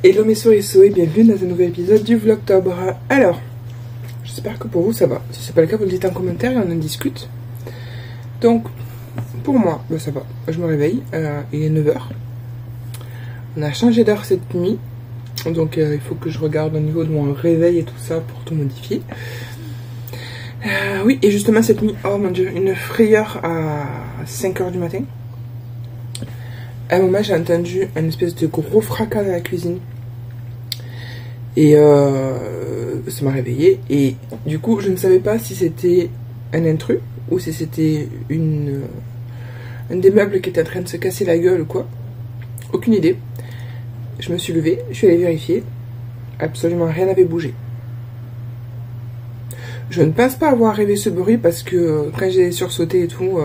Hello mes souris et bienvenue dans un nouvel épisode du Vlogtober. Alors, j'espère que pour vous ça va. Si c'est pas le cas, vous le dites en commentaire et on en discute. Donc, pour moi, ben ça va. Je me réveille, il est 9 h. On a changé d'heure cette nuit. Donc il faut que je regarde au niveau de mon réveil et tout ça pour tout modifier. Oui, et justement cette nuit, oh mon dieu, une frayeur à 5 h du matin. À un moment, j'ai entendu une espèce de gros fracas dans la cuisine. Et ça m'a réveillée. Et du coup, je ne savais pas si c'était un intrus ou si c'était un des meubles qui était en train de se casser la gueule ou quoi. Aucune idée. Je me suis levée, je suis allée vérifier. Absolument rien n'avait bougé. Je ne pense pas avoir rêvé ce bruit parce que quand j'ai sursauté et tout,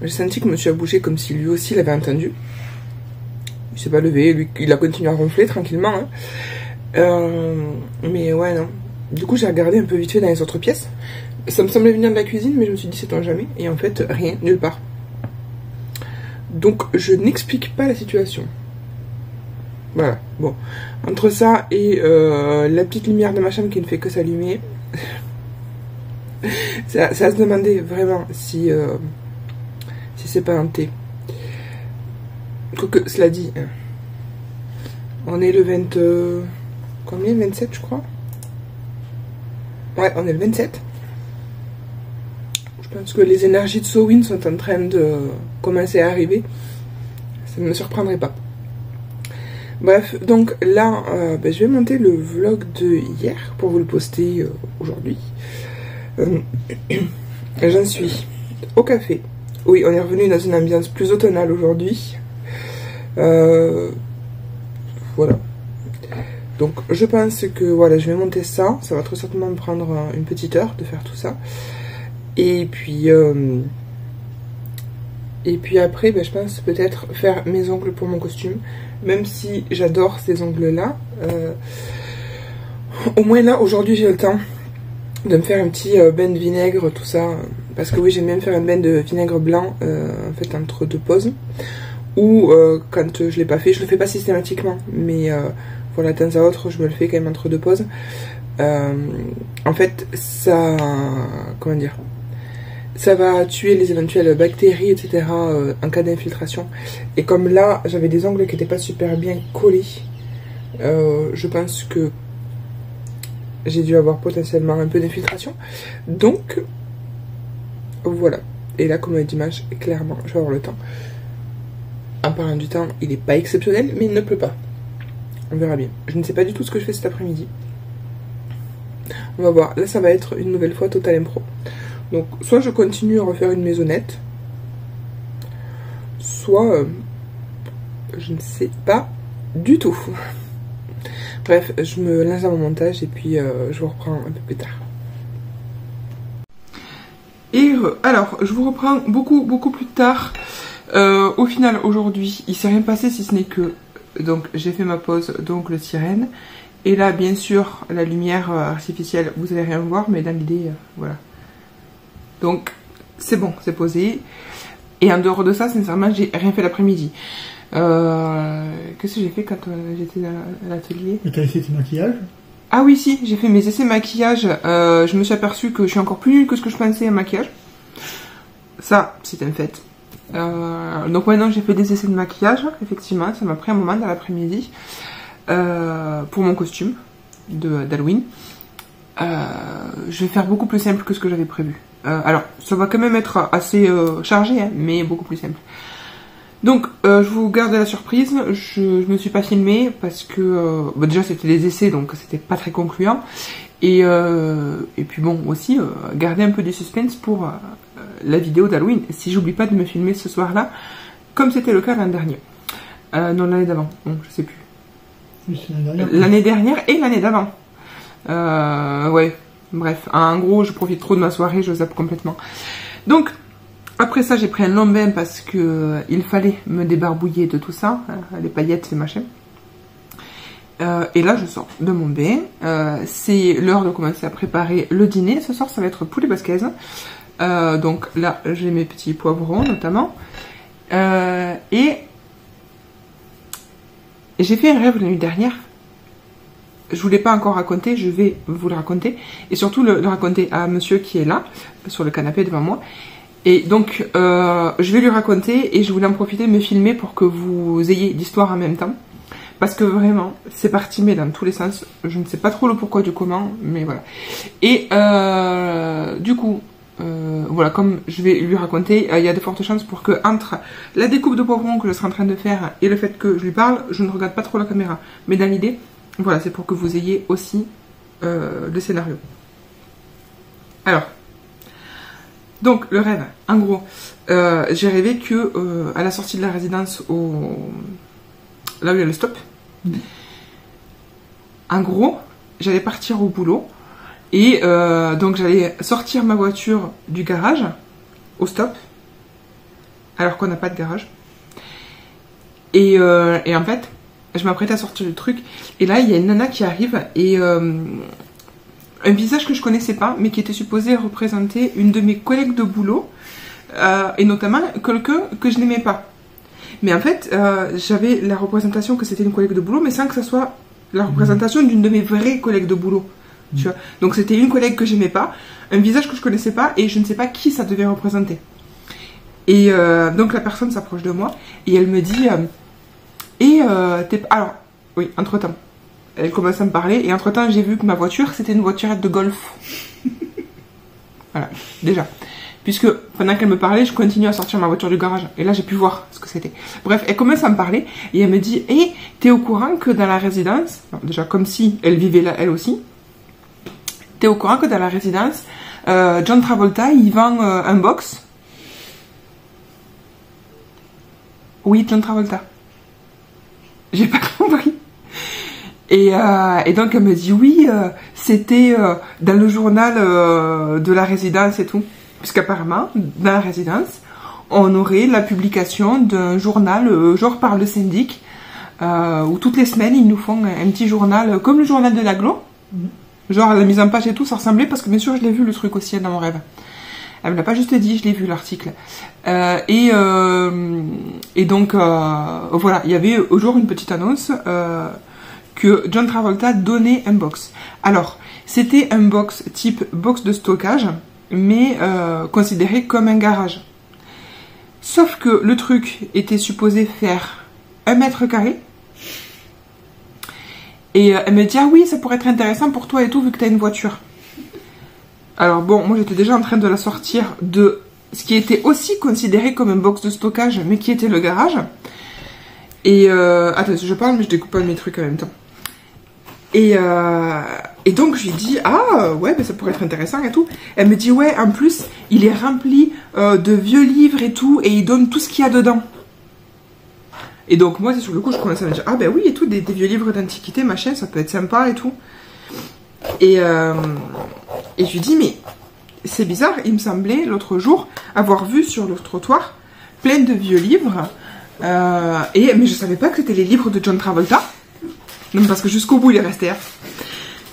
j'ai senti que monsieur a bougé comme si lui aussi l'avait entendu. Il s'est pas levé, lui, il a continué à ronfler tranquillement. Hein. Mais ouais, non. Du coup, j'ai regardé un peu vite fait dans les autres pièces. Ça me semblait venir de la cuisine, mais je me suis dit, c'est-on jamais. Et en fait, rien, nulle part. Donc, je n'explique pas la situation. Voilà, bon. Entre ça et la petite lumière de ma chambre qui ne fait que s'allumer, ça se demandait vraiment si c'est pas hanté. Quoique, cela dit, hein. On est le 20... combien? 27, je crois. Ouais, on est le 27. Je pense que les énergies de Samhain sont en train de commencer à arriver. Ça ne me surprendrait pas. Bref, donc là, je vais monter le vlog de hier pour vous le poster aujourd'hui. J'en suis au café. Oui, on est revenu dans une ambiance plus automnale aujourd'hui. Voilà. Donc je pense que voilà, je vais monter ça. Ça va très certainement me prendre une petite heure de faire tout ça. Et puis après, je pense peut-être faire mes ongles pour mon costume. Même si j'adore ces ongles-là. Au moins là, aujourd'hui, j'ai le temps de me faire un petit bain de vinaigre, tout ça. Parce que oui, j'aime bien faire un bain de vinaigre blanc, en fait, entre deux pauses. Ou quand je l'ai pas fait, je le fais pas systématiquement. Mais voilà, de temps à autre, je me le fais quand même entre deux pauses. En fait, ça... comment dire, ça va tuer les éventuelles bactéries, etc. En cas d'infiltration. Et comme là, j'avais des ongles qui n'étaient pas super bien collés, je pense que j'ai dû avoir potentiellement un peu d'infiltration. Donc, voilà. Et là, comme d'image, clairement, je vais avoir le temps. En parlant du temps, il n'est pas exceptionnel, mais il ne pleut pas. On verra bien. Je ne sais pas du tout ce que je fais cet après-midi. On va voir. Là, ça va être une nouvelle fois Total Impro. Donc, soit je continue à refaire une maisonnette, soit je ne sais pas du tout. Bref, je me lance dans mon montage et puis je vous reprends un peu plus tard. Et alors, je vous reprends beaucoup plus tard. Au final, aujourd'hui, il s'est rien passé si ce n'est que donc j'ai fait ma pause d'ongles sirène. Et là, bien sûr, la lumière artificielle, vous allez rien voir, mais dans l'idée, voilà. Donc, c'est bon, c'est posé. Et en dehors de ça, sincèrement, j'ai rien fait l'après-midi. Qu'est-ce que j'ai fait quand j'étais à l'atelier? Et t'as essayé tes maquillages? Ah oui, si, j'ai fait mes essais maquillage. Je me suis aperçue que je suis encore plus nulle que ce que je pensais en maquillage. Ça, c'est un fait. Donc maintenant, j'ai fait des essais de maquillage. Effectivement, ça m'a pris un moment dans l'après-midi. Pour mon costume d'Halloween. Je vais faire beaucoup plus simple que ce que j'avais prévu. Alors, ça va quand même être assez chargé, hein, mais beaucoup plus simple. Donc, je vous garde la surprise. Je me suis pas filmée parce que déjà c'était des essais, donc c'était pas très concluant. Et puis bon, aussi garder un peu du suspense pour la vidéo d'Halloween. Si j'oublie pas de me filmer ce soir-là, comme c'était le cas l'an dernier. Non, l'année d'avant. Bon, je sais plus. L'année dernière et l'année d'avant. Ouais, bref. En gros, je profite trop de ma soirée, je zappe complètement. Donc, après ça, j'ai pris un long bain parce que il fallait me débarbouiller de tout ça, les paillettes et machin. Et là, je sors de mon bain. C'est l'heure de commencer à préparer le dîner. Ce soir, ça va être poulet basquaise. Donc là, j'ai mes petits poivrons notamment. Et j'ai fait un rêve la nuit dernière je vous l'ai pas encore raconté, je vais vous le raconter. Et surtout le raconter à monsieur qui est là, sur le canapé devant moi. Et donc, je vais lui raconter et je voulais en profiter de me filmer pour que vous ayez l'histoire en même temps. Parce que vraiment, c'est parti, mais dans tous les sens. Je ne sais pas trop le pourquoi du comment, mais voilà. Et du coup, voilà, comme je vais lui raconter, il y a de fortes chances pour que entre la découpe de poivrons que je serai en train de faire et le fait que je lui parle, je ne regarde pas trop la caméra. Mais dans l'idée, voilà, c'est pour que vous ayez aussi le scénario. Alors, donc le rêve, en gros, j'ai rêvé que à la sortie de la résidence, là où il y a le stop, en gros, j'allais partir au boulot. Et donc j'allais sortir ma voiture du garage, au stop, alors qu'on n'a pas de garage. Et en fait, je m'apprêtais à sortir du truc, et là il y a une nana qui arrive, et un visage que je connaissais pas, mais qui était supposé représenter une de mes collègues de boulot, et notamment quelqu'un que je n'aimais pas. Mais en fait, j'avais la représentation que c'était une collègue de boulot, mais sans que ça soit la représentation d'une de mes vraies collègues de boulot. Tu vois. Donc c'était une collègue que j'aimais pas, un visage que je connaissais pas et je ne sais pas qui ça devait représenter. Et donc la personne s'approche de moi et elle me dit alors oui, entre temps elle commence à me parler et entre temps j'ai vu que ma voiture c'était une voiturette de golf. Voilà, déjà, puisque pendant qu'elle me parlait je continue à sortir ma voiture du garage et là j'ai pu voir ce que c'était. Bref, elle commence à me parler et elle me dit t'es au courant que dans la résidence, alors, déjà comme si elle vivait là elle aussi, t'es au courant que dans la résidence, John Travolta, il vend un box. Oui, John Travolta. J'ai pas compris. Et donc elle me dit oui, c'était dans le journal de la résidence et tout. Puisqu'apparemment, dans la résidence, on aurait la publication d'un journal, genre par le syndic, où toutes les semaines, ils nous font un petit journal, comme le journal de l'Aglo. Genre la mise en page et tout, ça ressemblait parce que bien sûr je l'ai vu le truc aussi dans mon rêve. Elle me l'a pas juste dit, je l'ai vu l'article. Et donc voilà, il y avait au jour une petite annonce que John Travolta donnait un box. Alors c'était un box type box de stockage, mais considéré comme un garage. Sauf que le truc était supposé faire 1 mètre carré. Et elle me dit, ah oui, ça pourrait être intéressant pour toi et tout, vu que t'as une voiture. Alors bon, moi j'étais déjà en train de la sortir de ce qui était aussi considéré comme un box de stockage, mais qui était le garage. Et attends, je parle, mais je découpe pas mes trucs en même temps. Et donc je lui dis, ah ouais, ben ça pourrait être intéressant et tout. Elle me dit, ouais, en plus, il est rempli de vieux livres et tout, et il donne tout ce qu'il y a dedans. Et donc moi, sur le coup, je commence à me dire, ah ben oui, et tout, des vieux livres d'antiquité, machin, ça peut être sympa et tout. Et je lui dis, mais c'est bizarre, il me semblait l'autre jour avoir vu sur le trottoir plein de vieux livres, mais je savais pas que c'était les livres de John Travolta. Non, parce que jusqu'au bout, il est resté.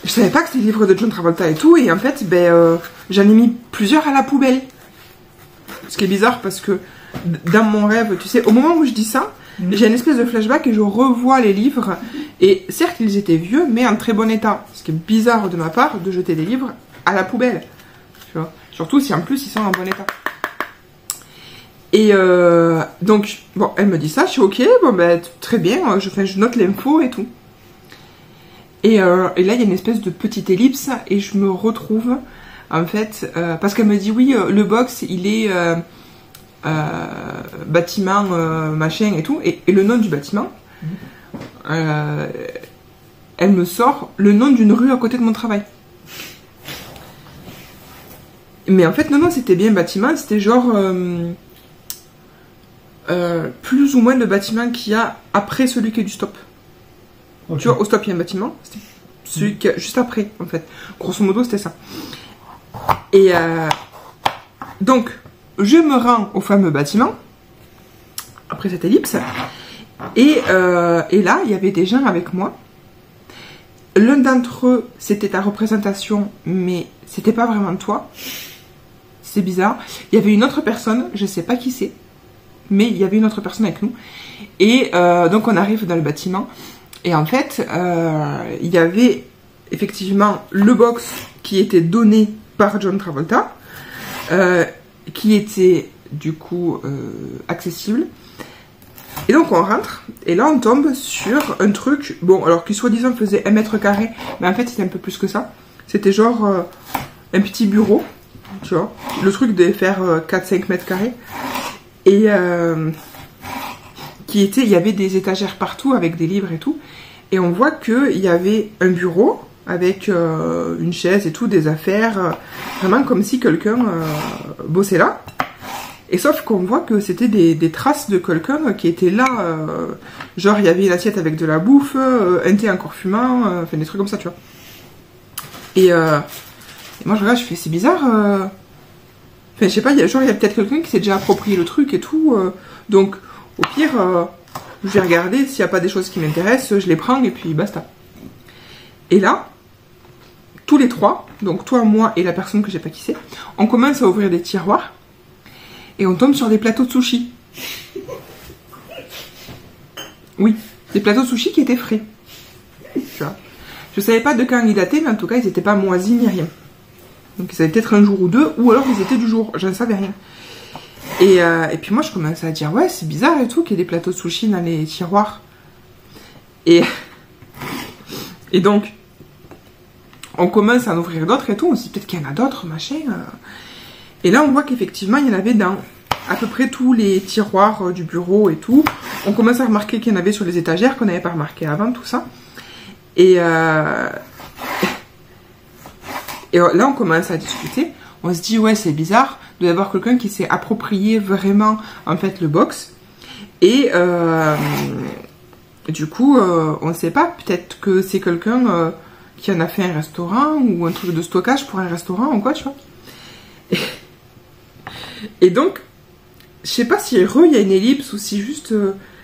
Je savais pas que c'était les livres de John Travolta et tout, et en fait, j'en ai mis plusieurs à la poubelle. Ce qui est bizarre parce que dans mon rêve, tu sais, au moment où je dis ça, j'ai une espèce de flashback et je revois les livres. Et certes, ils étaient vieux, mais en très bon état. Ce qui est bizarre de ma part de jeter des livres à la poubelle. Tu vois, surtout si en plus ils sont en bon état. Et donc, bon, elle me dit ça, je suis ok, bon ben très bien, je note l'info et tout. Et là, il y a une espèce de petite ellipse et je me retrouve, en fait, parce qu'elle me dit oui, le box, il est bâtiment machin et tout, et le nom du bâtiment, elle me sort le nom d'une rue à côté de mon travail. Mais en fait, non, c'était bien bâtiment, c'était genre plus ou moins le bâtiment qu'il y a après celui qui est du stop. Okay. Tu vois, au stop, il y a un bâtiment, c'était celui qui est juste après, en fait. Grosso modo, c'était ça. Et donc, je me rends au fameux bâtiment, après cette ellipse, et là, il y avait des gens avec moi. L'un d'entre eux, c'était ta représentation, mais c'était pas vraiment toi. C'est bizarre. Il y avait une autre personne, je sais pas qui c'est, mais il y avait une autre personne avec nous. Et donc, on arrive dans le bâtiment. Et en fait, il y avait effectivement le box qui était donné par John Travolta, qui était du coup accessible. Et donc on rentre, et là on tombe sur un truc, bon alors qui soi-disant faisait 1 mètre carré, mais en fait c'était un peu plus que ça. C'était genre un petit bureau, tu vois, le truc devait faire 4-5 mètres carrés. Et il y avait des étagères partout avec des livres et tout. Et on voit qu'il y avait un bureau avec une chaise et tout, des affaires, vraiment comme si quelqu'un bossait là. Et sauf qu'on voit que c'était des traces de quelqu'un qui était là, genre il y avait une assiette avec de la bouffe, un thé encore fumant, enfin des trucs comme ça, tu vois. Et moi je regarde, je fais c'est bizarre, enfin je sais pas, il y a peut-être quelqu'un qui s'est déjà approprié le truc et tout, donc au pire, je vais regarder s'il n'y a pas des choses qui m'intéressent, je les prends et puis basta. Et là, tous les trois, donc toi, moi et la personne que j'ai pas qui c'est, on commence à ouvrir des tiroirs et on tombe sur des plateaux de sushi. Oui, des plateaux de sushi qui étaient frais. Tu vois. Je savais pas de quand ils dataient, mais en tout cas, ils n'étaient pas moisis ni rien. Donc ils avaient peut-être un jour ou deux, ou alors ils étaient du jour, je ne savais rien. Et puis moi, je commençais à dire, ouais, c'est bizarre et tout, qu'il y ait des plateaux de sushi dans les tiroirs. Et donc, on commence à en ouvrir d'autres et tout, on se dit peut-être qu'il y en a d'autres, machin. Et là, on voit qu'effectivement, il y en avait dans à peu près tous les tiroirs du bureau et tout. On commence à remarquer qu'il y en avait sur les étagères, qu'on n'avait pas remarqué avant, tout ça. Et là, on commence à discuter. On se dit, ouais, c'est bizarre de d'avoir quelqu'un qui s'est approprié vraiment, en fait, le box. Et du coup, on ne sait pas. Peut-être que c'est quelqu'un qui en a fait un restaurant ou un truc de stockage pour un restaurant ou quoi, tu vois. Et donc, je sais pas si il y a une ellipse ou si juste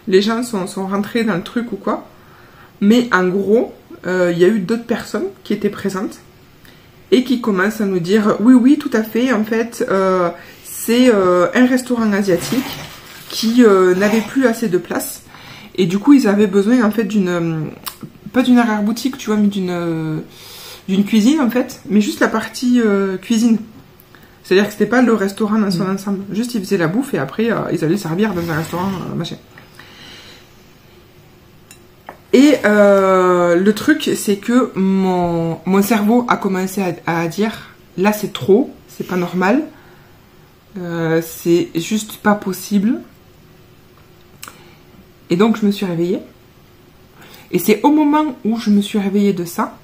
les gens sont rentrés dans le truc ou quoi. Mais en gros, il y a eu d'autres personnes qui étaient présentes et qui commencent à nous dire oui, oui, tout à fait, en fait, c'est un restaurant asiatique qui n'avait plus assez de place. Et du coup, ils avaient besoin, en fait, pas d'une arrière-boutique, tu vois, mais d'une cuisine, en fait, mais juste la partie cuisine. C'est-à-dire que c'était pas le restaurant dans son ensemble. Juste, ils faisaient la bouffe et après, ils allaient servir dans un restaurant, machin. Et le truc, c'est que mon cerveau a commencé à dire, là, c'est trop, c'est pas normal, c'est juste pas possible. Et donc, je me suis réveillée. Et c'est au moment où je me suis réveillée de ça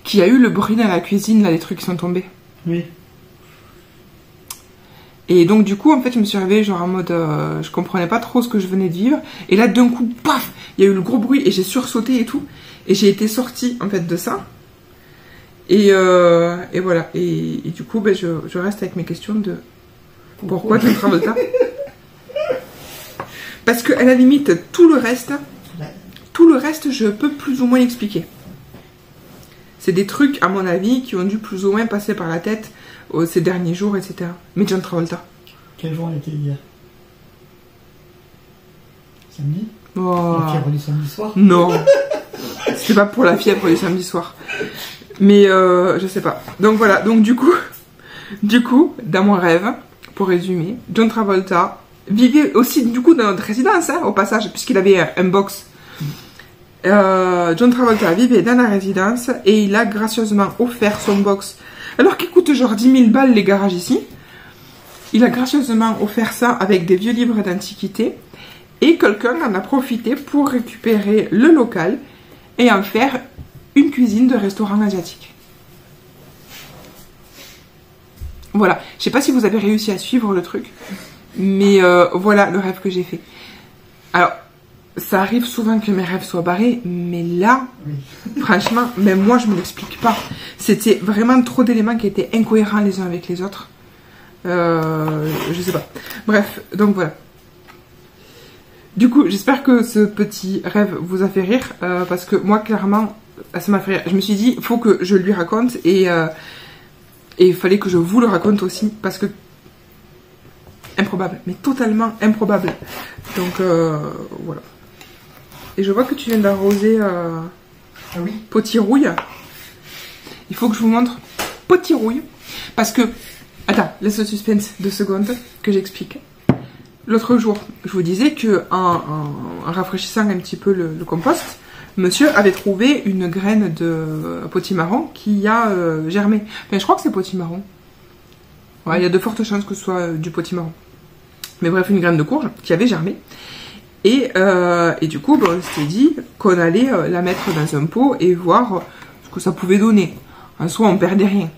qu'il y a eu le bruit dans la cuisine, là, les trucs qui sont tombés. Oui. Et donc du coup, en fait, je me suis réveillée genre en mode, je comprenais pas trop ce que je venais de vivre. Et là, d'un coup, paf, il y a eu le gros bruit et j'ai sursauté et tout. Et j'ai été sortie, en fait, de ça. Et voilà. Et du coup, ben, je reste avec mes questions de pourquoi John Travolta. Parce que à la limite, tout le reste, je peux plus ou moins expliquer. C'est des trucs, à mon avis, qui ont dû plus ou moins passer par la tête ces derniers jours, etc. Mais John Travolta. Quel jour était hier? Samedi? Oh. La fièvre du samedi soir? Non. C'était pas pour la fièvre du samedi soir. Mais je sais pas. Donc voilà. Donc du coup, dans mon rêve, pour résumer, John Travolta vivait aussi du coup dans notre résidence, hein, au passage, puisqu'il avait un box. John Travolta vivait dans la résidence et il a gracieusement offert son box. Alors qu'il coûte genre 10 000 balles les garages ici. Il a gracieusement offert ça avec des vieux livres d'antiquité. Et quelqu'un en a profité pour récupérer le local et en faire une cuisine de restaurant asiatique. Voilà. Je sais pas si vous avez réussi à suivre le truc. Mais voilà le rêve que j'ai fait. Alors, ça arrive souvent que mes rêves soient barrés, mais là, oui. Franchement, même moi, je me l'explique pas. C'était vraiment trop d'éléments qui étaient incohérents les uns avec les autres. Je sais pas. Bref, donc voilà. Du coup, j'espère que ce petit rêve vous a fait rire, parce que moi, clairement, ça m'a fait rire. Je me suis dit, il faut que je lui raconte, et il fallait que je vous le raconte aussi, parce que improbable, mais totalement improbable. Donc, voilà. Et je vois que tu viens d'arroser Ah oui. potirouille. Il faut que je vous montre potirouille. Parce que... Attends, laisse le suspense 2 secondes que j'explique. L'autre jour, je vous disais que en rafraîchissant un petit peu le compost, monsieur avait trouvé une graine de potimarron qui a germé. Enfin, je crois que c'est potimarron. Ouais, il y a de fortes chances que ce soit du potimarron. Mais bref, une graine de courge qui avait germé. Et du coup, on s'était dit qu'on allait la mettre dans un pot et voir ce que ça pouvait donner. En soi, on perdait rien.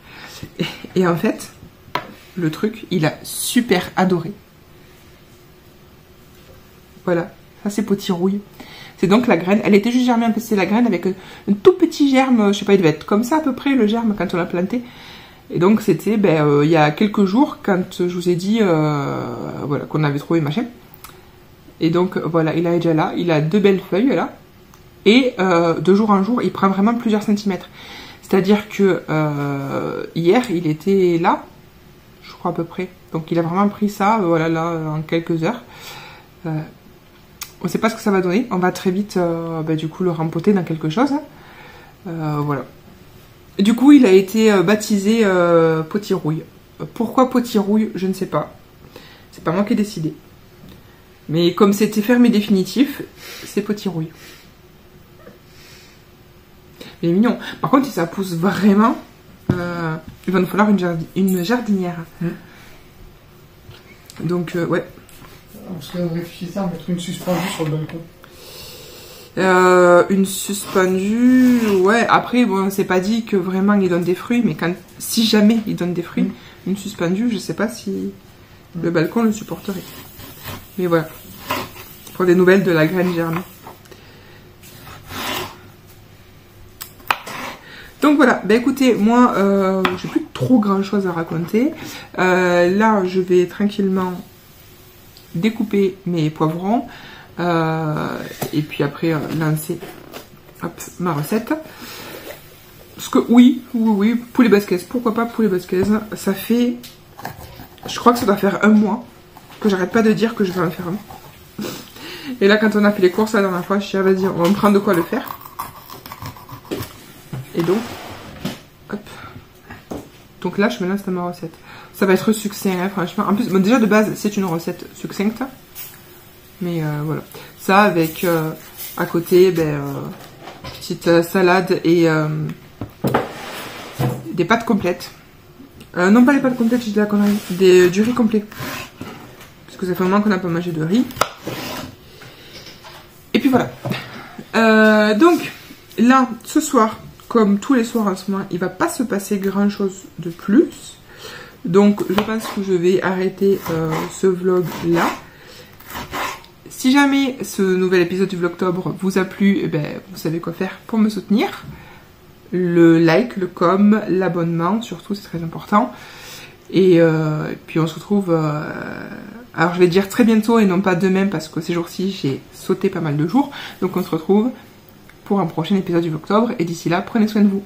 Et en fait, le truc, il a super adoré. Voilà, ça c'est potirouille. C'est donc la graine, elle était juste germée, en fait c'est la graine avec un tout petit germe, je sais pas, il devait être comme ça à peu près le germe quand on l'a planté. Et donc c'était il y a quelques jours quand je vous ai dit voilà, qu'on avait trouvé machin. Et donc voilà, il est déjà là, il a 2 belles feuilles là. Et de jour en jour, il prend vraiment plusieurs centimètres. C'est-à-dire que hier, il était là, je crois à peu près. Donc il a vraiment pris ça, voilà, là, en quelques heures. On ne sait pas ce que ça va donner. On va très vite, du coup, le rempoter dans quelque chose. Voilà. Et du coup, il a été baptisé potirouille. Pourquoi potirouille, je ne sais pas. C'est pas moi qui ai décidé. Mais comme c'était fermé définitif, c'est potirouille. Il est mignon. Par contre, si ça pousse vraiment, il va nous falloir une jardinière. Donc, ouais. Parce qu'on réfléchissait à mettre une suspendue sur le balcon. Une suspendue, ouais. Après, bon, c'est pas dit que vraiment il donne des fruits, mais si jamais il donne des fruits, une suspendue, je sais pas si le balcon le supporterait. Mais voilà. Pour des nouvelles de la graine germée. Donc voilà, écoutez, moi, j'ai plus trop grand chose à raconter. Là, je vais tranquillement découper mes poivrons et puis après lancer ma recette. Parce que oui, poulet basquaise, pourquoi pas poulet basquaise. Ça fait, je crois que ça doit faire 1 mois que j'arrête pas de dire que je vais en faire un. Et là, quand on a fait les courses la dernière fois, je suis dit, vas-y, on va me prendre de quoi le faire. Et donc, hop. Donc là, je me lance dans ma recette. Ça va être succinct, hein, franchement. En plus, bon, déjà de base, c'est une recette succincte. Mais voilà. Ça avec, à côté, petite salade et des pâtes complètes. Non, pas les pâtes complètes, j'ai dit la connerie. Du riz complet. Parce que ça fait un moment qu'on n'a pas mangé de riz. Et puis voilà. Donc, là, ce soir, comme tous les soirs en ce moment, il va pas se passer grand chose de plus. Donc je pense que je vais arrêter ce vlog là. Si jamais ce nouvel épisode du Vlogtober vous a plu, vous savez quoi faire pour me soutenir. Le like, le com, l'abonnement, surtout c'est très important. Et puis on se retrouve, alors je vais dire très bientôt et non pas demain parce que ces jours-ci j'ai sauté pas mal de jours. Donc on se retrouve pour un prochain épisode du Vlogtober et d'ici là, prenez soin de vous.